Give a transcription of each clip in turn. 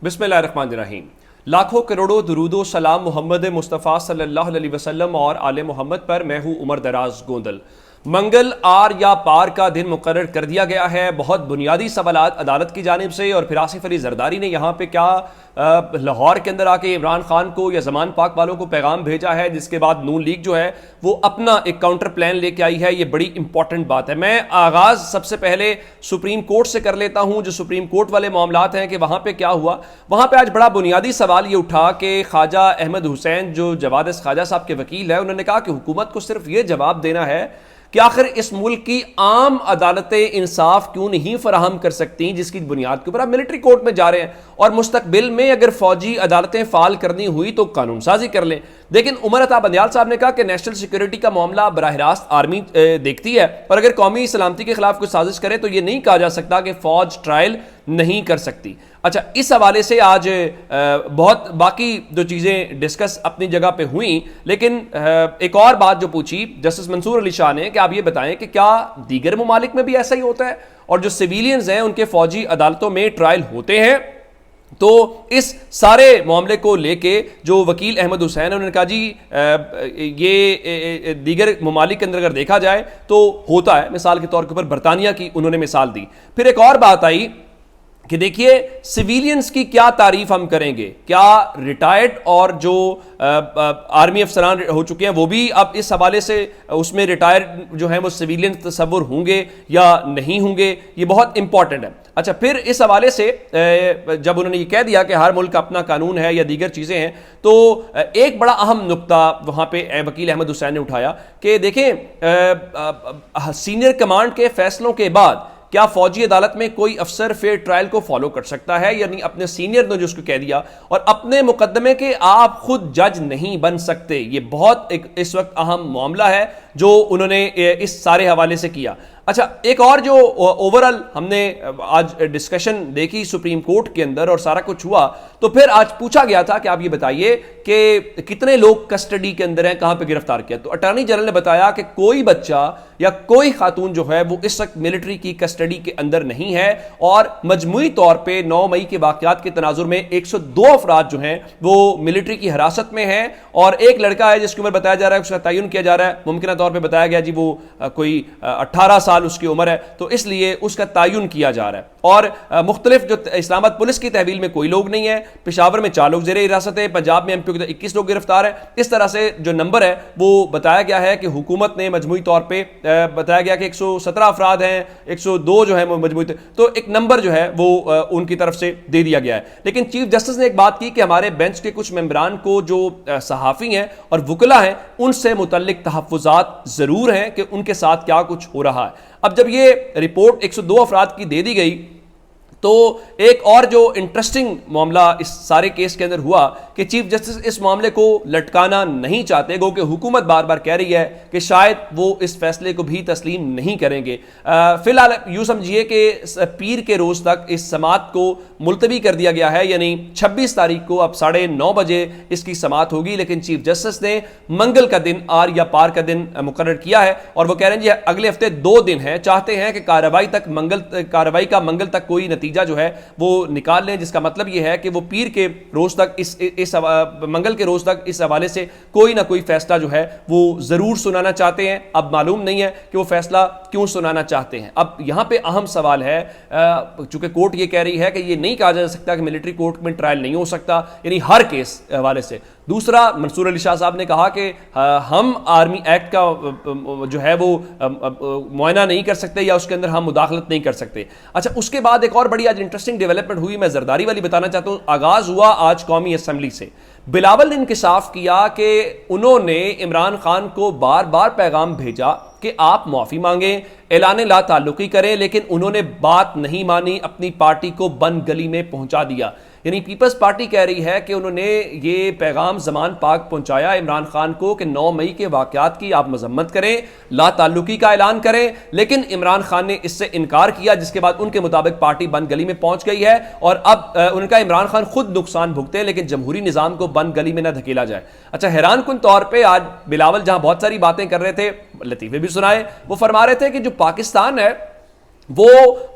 बिस्मिल्लाहिर्रहमानिर्रहीम। लाखों करोड़ों दुरूदो सलाम मोहम्मद मुस्तफ़ा सल्लल्लाहु अलैहि वसल्लम और आले मोहम्मद पर। मैं हूँ उमर दराज गोंदल। मंगल आर या पार का दिन मुकर्रर कर दिया गया है। बहुत बुनियादी सवालात अदालत की जानिब से, और फिर आसिफ अली जरदारी ने यहाँ पे क्या लाहौर के अंदर आके इमरान खान को या जमान पाक वालों को पैगाम भेजा है, जिसके बाद नून लीग जो है वो अपना एक काउंटर प्लान लेके आई है। ये बड़ी इंपॉर्टेंट बात है। मैं आगाज सबसे पहले सुप्रीम कोर्ट से कर लेता हूं। जो सुप्रीम कोर्ट वाले मामलात हैं कि वहां पे क्या हुआ, वहां पे आज बड़ा बुनियादी सवाल ये उठा कि ख्वाजा अहमद हुसैन जो जवाद ख्वाजा साहब के वकील है, उन्होंने कहा कि हुकूमत को सिर्फ ये जवाब देना है कि आखिर इस मुल्क की आम अदालतें इंसाफ क्यों नहीं फराहम कर सकती, जिसकी बुनियाद के ऊपर आप मिलिट्री कोर्ट में जा रहे हैं, और मुस्तकबिल में अगर फौजी अदालतें फाल करनी हुई तो कानून साजी कर लें। लेकिन उमर अता बंदियाल साहब ने कहा कि नेशनल सिक्योरिटी का मामला बराह रास्त आर्मी देखती है, और अगर कौमी सलामती के खिलाफ कुछ साजिश करे तो यह नहीं कहा जा सकता कि फौज ट्रायल नहीं कर सकती। अच्छा, इस हवाले से आज बहुत बाकी जो चीज़ें डिस्कस अपनी जगह पे हुई, लेकिन एक और बात जो पूछी जस्टिस मंसूर अली शाह ने कि आप ये बताएं कि क्या दीगर ममालिक में भी ऐसा ही होता है, और जो सिविलियंस हैं उनके फौजी अदालतों में ट्रायल होते हैं। तो इस सारे मामले को लेके जो वकील अहमद हुसैन है, उन्होंने कहा जी ये दीगर ममालिक के अंदर अगर देखा जाए तो होता है। मिसाल के तौर के ऊपर बरतानिया की उन्होंने मिसाल दी। फिर एक और बात आई कि देखिए सिविलियंस की क्या तारीफ हम करेंगे, क्या रिटायर्ड और जो आर्मी अफसरान हो चुके हैं वो भी अब इस हवाले से उसमें रिटायर्ड जो है वो सिविलियन तस्वुर होंगे या नहीं होंगे, ये बहुत इंपॉर्टेंट है। अच्छा, फिर इस हवाले से जब उन्होंने ये कह दिया कि हर मुल्क का अपना कानून है या दीगर चीज़ें हैं, तो एक बड़ा अहम नुक्ता वहाँ पे वकील अहमद हुसैन ने उठाया कि देखें सीनियर कमांड के फैसलों के बाद क्या फौजी अदालत में कोई अफसर फेयर ट्रायल को फॉलो कर सकता है, यानी अपने सीनियर ने जो उसको कह दिया, और अपने मुकदमे के आप खुद जज नहीं बन सकते। ये बहुत एक इस वक्त अहम मामला है जो उन्होंने इस सारे हवाले से किया। अच्छा, एक और जो ओवरऑल हमने आज डिस्कशन देखी सुप्रीम कोर्ट के अंदर और सारा कुछ हुआ, तो फिर आज पूछा गया था कि आप ये बताइए कि कितने लोग कस्टडी के अंदर हैं, कहां पे गिरफ्तार किया। तो अटॉर्नी जनरल ने बताया कि कोई बच्चा या कोई खातून जो है वो इस वक्त मिलिट्री की कस्टडी के अंदर नहीं है, और मजमूई तौर पर 9 मई के वाकयात के तनाजुर में 102 अफराद जो हैं वो मिलिट्री की हिरासत में हैं, और एक लड़का है जिसकी उम्र बताया जा रहा है, उसका तयन किया जा रहा है, मुमकिन तौर पर बताया गया जी वो कोई 18 साल उसकी उम्र है, तो इसलिए उसका तयन किया जा रहा है। और मुख्तलिफ जो इस्लामाबाद पुलिस की तहवील में कोई लोग नहीं है, पेशावर में 4 लोग जेर हिरासत है, पंजाब में एमपी के 21 लोग गिरफ्तार है। इस तरह से जो नंबर है वो बताया गया है कि हुकूमत ने मजमूई तौर पर बताया गया कि 117 अफराद हैं, 102 जो है वो मजमूई, तो एक नंबर जो है वो उनकी तरफ से दे दिया गया है। लेकिन चीफ जस्टिस ने एक बात की कि हमारे बेंच के कुछ मेंबरान को जो सहाफ़ी हैं और वुकला हैं उनसे मुतल्लिक तहफ़्फ़ुज़ात ज़रूर हैं कि उनके साथ क्या कुछ हो रहा है। अब जब ये रिपोर्ट 102 अफराद की दे दी गई, तो एक और जो इंटरेस्टिंग मामला इस सारे केस के अंदर हुआ कि चीफ जस्टिस इस मामले को लटकाना नहीं चाहते, गो कि हुकूमत बार बार कह रही है कि शायद वो इस फैसले को भी तस्लीम नहीं करेंगे। फिलहाल यूँ समझिए कि पीर के रोज़ तक इस समात को मुलतवी कर दिया गया है, यानी 26 तारीख को अब 9:30 बजे इसकी समात होगी। लेकिन चीफ जस्टिस ने मंगल का दिन आर या पार का दिन मुकर्रर किया है, और वो कह रहे हैं जी अगले हफ्ते 2 दिन है, चाहते हैं कि कार्रवाई का मंगल तक कोई नतीजा जो है वो निकाल लें, जिसका मतलब यह है कि वो पीर के रोज तक इस मंगल के रोज तक इस हवाले से कोई ना कोई फैसला जो है वो जरूर सुनाना चाहते हैं। अब मालूम नहीं है कि वो फैसला क्यों सुनाना चाहते हैं। अब यहां पे अहम सवाल है, चूंकि कोर्ट ये कह रही है कि ये नहीं कहा जा सकता कि मिलिट्री कोर्ट में ट्रायल नहीं हो सकता, यानी हर केस हवाले से। दूसरा, मंसूर अली शाह साहब ने कहा कि हम आर्मी एक्ट का जो है वो मुआयना नहीं कर सकते या उसके अंदर हम मुदाखलत नहीं कर सकते। अच्छा, उसके बाद एक और बड़ी आज इंटरेस्टिंग डेवलपमेंट हुई, मैं जरदारी वाली बताना चाहता हूँ। आगाज हुआ आज कौमी असम्बली से। बिलावल ने इंकशाफ किया कि उन्होंने इमरान खान को बार बार पैगाम भेजा कि आप माफी मांगें, ऐलान ला ताल्लुकी करें, लेकिन उन्होंने बात नहीं मानी, अपनी पार्टी को बंद गली में पहुंचा दिया। यानी पीपल्स पार्टी कह रही है कि उन्होंने ये पैगाम जमान पाक पहुंचाया इमरान खान को कि 9 मई के वाकयात की आप मजम्मत करें, ला ताल्लुकी का ऐलान करें, लेकिन इमरान खान ने इससे इनकार किया, जिसके बाद उनके मुताबिक पार्टी बंद गली में पहुंच गई है, और अब उनका इमरान खान खुद नुकसान भुगते, लेकिन जमहूरी निजाम को बंद गली में न धकेला जाए। अच्छा, हैरान कुन तौर पर आज बिलावल जहां बहुत सारी बातें कर रहे थे, लतीफे भी सुनाए, वो फरमा रहे थे कि जो पाकिस्तान है वो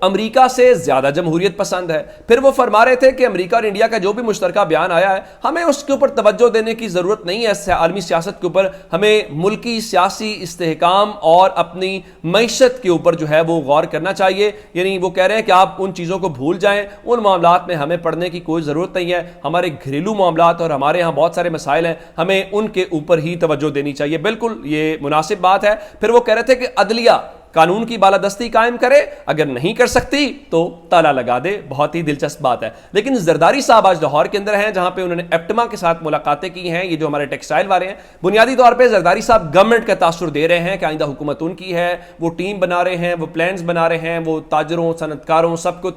अमेरिका से ज्यादा जमहूरियत पसंद है। फिर वो फरमा रहे थे कि अमेरिका और इंडिया का जो भी मुश्तरका बयान आया है, हमें उसके ऊपर तवज्जो देने की जरूरत नहीं है। आलमी सियासत के ऊपर हमें मुल्की सियासी इस्तेहकाम और अपनी मईशत के ऊपर जो है वो गौर करना चाहिए। यानी वो कह रहे हैं कि आप उन चीज़ों को भूल जाएं, उन मामलात में हमें पढ़ने की कोई ज़रूरत नहीं है। हमारे घरेलू मामलात और हमारे यहाँ बहुत सारे मसाइल हैं, हमें उनके ऊपर ही तवज्जो देनी चाहिए। बिल्कुल ये मुनासिब बात है। फिर वो कह रहे थे कि अदलिया कानून की बालादस्ती कायम करे, अगर नहीं कर सकती तो ताला लगा दे। बहुत ही दिलचस्प बात है। लेकिन जरदारी साहब आज लाहौर के अंदर हैं, जहां पे उन्होंने एप्टमा के साथ मुलाकातें की हैं। ये जो हमारे टेक्सटाइल वाले हैं, बुनियादी तौर पे जरदारी साहब गवर्नमेंट का तासुर दे रहे हैं कि आइंदा हुकूमत उनकी है। वो टीम बना रहे हैं, वो प्लान्स बना रहे हैं, वो ताजरों सनतकारों सबको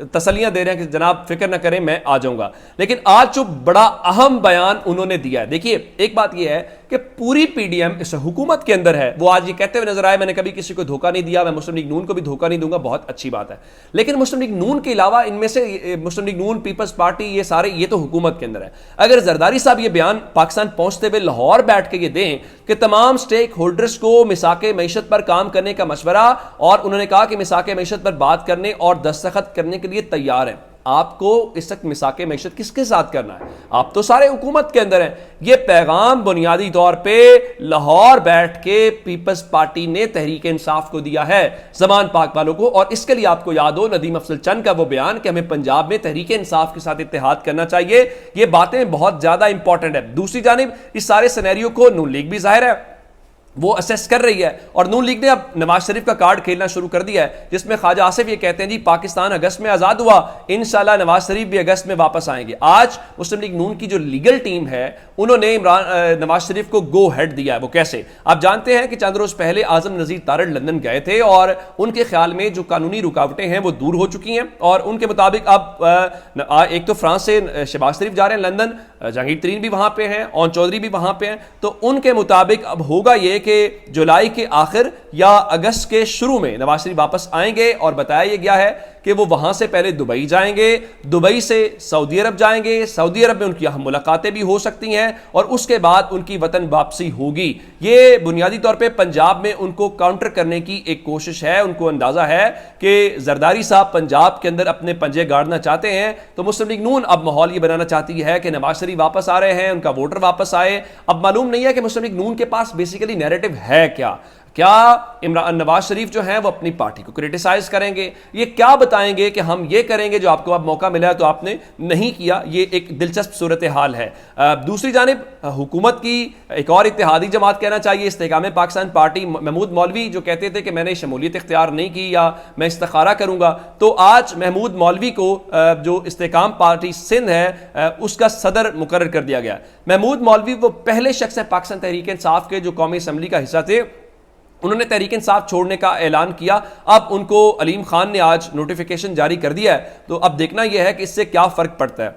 तसलियां दे रहे हैं कि जनाब फिक्र ना करें, मैं आ जाऊंगा। लेकिन आज जो बड़ा अहम बयान उन्होंने दिया है, देखिए एक बात यह है कि पूरी पीडीएम इस हुकूमत के अंदर है। वो आज ये कहते हुए नजर आए, मैंने कभी किसी को धोखा नहीं दिया, मैं मुस्लिम लीग नून को भी धोखा नहीं दूंगा। बहुत अच्छी बात है। लेकिन मुस्लिम लीग नून के अलावा इनमें से मुस्लिम लीग नून, पीपल्स पार्टी, ये सारे ये तो हुकूमत के अंदर है। अगर जरदारी साहब ये बयान पाकिस्तान पहुंचते हुए लाहौर बैठ के ये दें कि तमाम स्टेक होल्डर्स को मिसाके मैशत पर काम करने का मशवरा, और उन्होंने कहा कि मिसाके मैशत पर बात करने और दस्तखत करने के लिए तैयार है। आपको इस वक्त मिसाके मैशत किसके साथ करना है? आप तो सारे हुकूमत के अंदर हैं। यह पैगाम बुनियादी तौर पे लाहौर बैठ के पीपल्स पार्टी ने तहरीक इंसाफ को दिया है, जमान पाक वालों को। और इसके लिए आपको याद हो नदीम अफजल चंद का वो बयान कि हमें पंजाब में तहरीक इंसाफ के साथ इत्तेहाद करना चाहिए। ये बातें बहुत ज्यादा इंपॉर्टेंट है। दूसरी जानिब इस सारे सिनेरियो को नून लीग भी जाहिर है वो असेस कर रही है, और नून लीग ने अब नवाज शरीफ का कार्ड खेलना शुरू कर दिया है, जिसमें ख्वाजा आसिफ ये कहते हैं जी पाकिस्तान अगस्त में आजाद हुआ, इंशाल्लाह नवाज शरीफ भी अगस्त में वापस आएंगे। आज मुस्लिम लीग नून की जो लीगल टीम है उन्होंने नवाज शरीफ को गो हेड दिया है। वो कैसे? आप जानते हैं कि चंद रोज पहले आजम नजीर तारड़ लंदन गए थे और उनके ख्याल में जो कानूनी रुकावटें हैं वो दूर हो चुकी हैं, और उनके मुताबिक अब एक तो फ्रांस से शहबाज शरीफ जा रहे हैं लंदन, जहांगीर तरीन भी वहां पे हैं, ओन चौधरी भी वहां पे हैं। तो उनके मुताबिक अब होगा ये कि जुलाई के आखिर या अगस्त के शुरू में नवाज शरीफ वापस आएंगे, और बताया यह गया है कि वो वहां से पहले दुबई जाएंगे, दुबई से सऊदी अरब जाएंगे, सऊदी अरब में उनकी अहम मुलाकातें भी हो सकती हैं, और उसके बाद उनकी वतन वापसी होगी। ये बुनियादी तौर पे पंजाब में उनको काउंटर करने की एक कोशिश है। उनको अंदाजा है कि जरदारी साहब पंजाब के अंदर अपने पंजे गाड़ना चाहते हैं, तो मुस्लिम लीग नून अब माहौल ये बनाना चाहती है कि नवाज शरीफ वापस आ रहे हैं, उनका वोटर वापस आए। अब मालूम नहीं है कि मुस्लिम लीग नून के पास बेसिकली नैरेटिव है क्या। नवाज शरीफ जो हैं वो अपनी पार्टी को क्रिटिसाइज करेंगे, ये क्या बताएंगे कि हम ये करेंगे जो आपको अब मौका मिला है तो आपने नहीं किया। ये एक दिलचस्प सूरत हाल है। दूसरी जानिब हुकूमत की एक और इत्तेहादी जमात कहना चाहिए, इस्तेकाम पाकिस्तान पार्टी, महमूद मौलवी जो कहते थे कि मैंने शमूलियत इख्तियार नहीं की या मैं इस्तिखारा करूंगा, तो आज महमूद मौलवी को जो इस्तेकाम पार्टी सिंध है उसका सदर मुकर्रर कर दिया गया। महमूद मौलवी वो पहले शख्स है पाकिस्तान तहरीक इंसाफ के जो कौमी असम्बली का हिस्सा थे, उन्होंने तहरीक इंसाफ छोड़ने का ऐलान किया। अब उनको अलीम खान ने आज नोटिफिकेशन जारी कर दिया है, तो अब देखना यह है कि इससे क्या फर्क पड़ता है।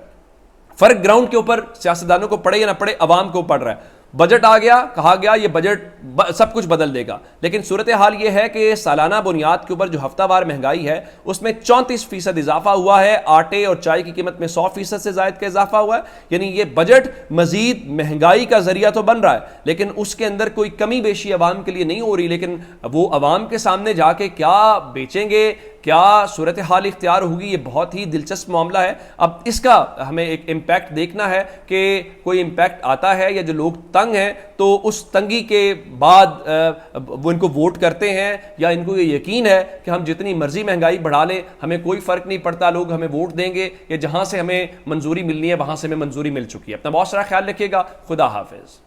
फर्क ग्राउंड के ऊपर सियासतदानों को पड़े या ना पड़े, अवाम को पड़ रहा है। बजट आ गया, कहा गया ये बजट सब कुछ बदल देगा, लेकिन सूरत हाल ये है कि सालाना बुनियाद के ऊपर जो हफ्तावार महंगाई है उसमें 34% इजाफा हुआ है। आटे और चाय की कीमत में 100% से ज्यादा का इजाफा हुआ है। यानी ये बजट मजीद महंगाई का जरिया तो बन रहा है, लेकिन उसके अंदर कोई कमी बेशी अवाम के लिए नहीं हो रही। लेकिन वो अवाम के सामने जाके क्या बेचेंगे, क्या सूरत हाल इख्तियार होगी, ये बहुत ही दिलचस्प मामला है। अब इसका हमें एक इम्पैक्ट देखना है कि कोई इम्पैक्ट आता है, या जो लोग तंग हैं तो उस तंगी के बाद वो इनको वोट करते हैं, या इनको ये यकीन है कि हम जितनी मर्जी महंगाई बढ़ा लें हमें कोई फर्क नहीं पड़ता, लोग हमें वोट देंगे, या जहां से हमें मंजूरी मिलनी है वहां से हमें मंजूरी मिल चुकी है। अपना बहुत सारा ख्याल रखिएगा। खुदा हाफिज।